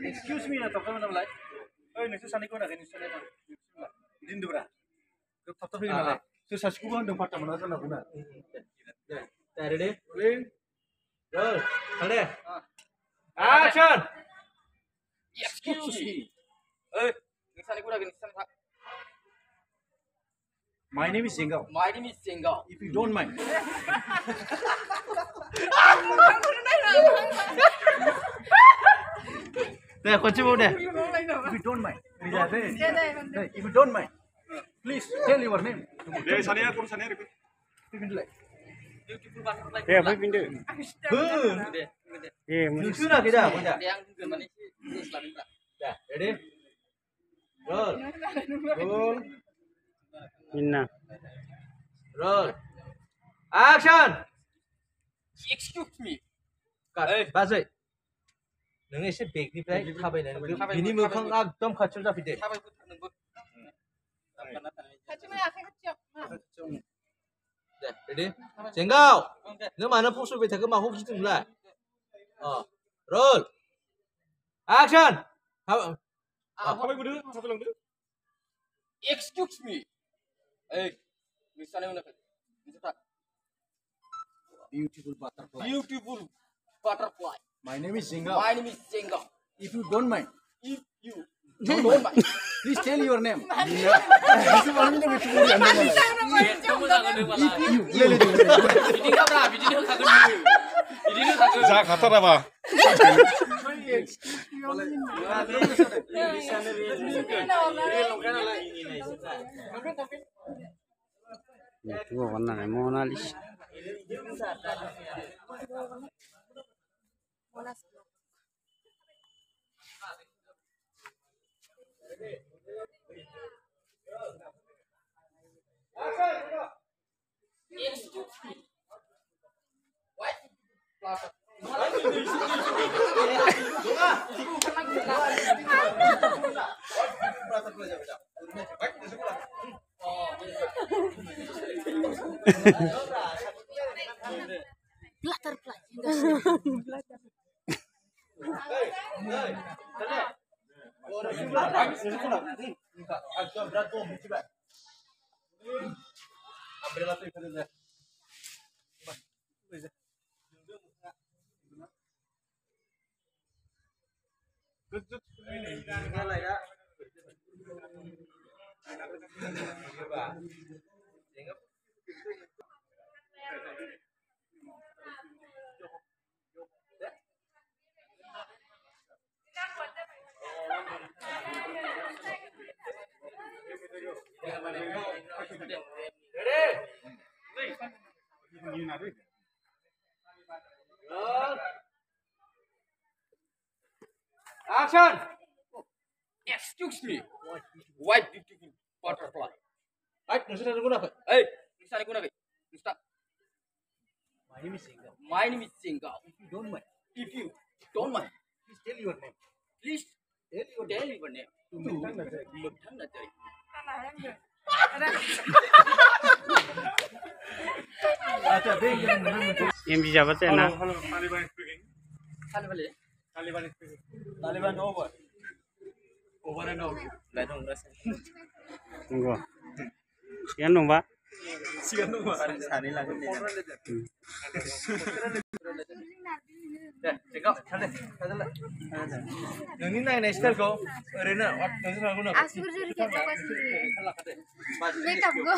Excuse me na tapos naman like. Oy, nagsasanay ko na ganito na. Din dura. Tapos na like. So sa school ng pata mo na na kuna. Ready? Roll. Ready? Action! Excuse me. Oy, nagsasanay ko na ganito na. My name is Singal. My name is Singal. If you don't mind. There, continue there. If you don't mind. If you don't mind, please tell your name. Dia sana pun sana ribet. Beautiful butterfly. Ya, apa pintu? Sudah kita, punya. Yang gimana sih? Selalu tak. Dah, ready? Roll. Roll. Minna. Roll. Action! Excuse me. cut. Bazai. नों एसे बेगनिफ्राय थाबायनानै बिनि मोखां एकदम खाथियाव जाफैदो दे रेडी जेंगाव नों मानो फसबाय थाखो माखौ गिदों नोंलाय रोल एक्शन थाबायबोदो थाबायलांदो Excuse me. Hey, misalnya mana? Beautiful butterfly. Beautiful butterfly. My name is Singal. My name is Singal. If you don't mind, If you don't mind, please tell your name. 자 갔다라 봐 Itu warna Mona Lisa. Action! excuse me. White beautiful butterfly. Right, nusa na guna. Hey, misalnya guna be. Mister. My name is Singal. My name is Singal. If you don't mind, If you don't mind, please tell your name. please Tell your tell your name. Muthan Najari. Yang bisa baca halo na? halo Taliban speaking Kali balik. Taliban speaking Taliban over. Over and over. Tunggu. Sekian dong, Pak. Sian dong, Pak. Sani lagi nih. Deh, जेंगाव थादे थादे नोंनि नायनाय स्टाइलखौ ओरैनो नोंसोर गuna. Asur juri kita kasih. Makeup go.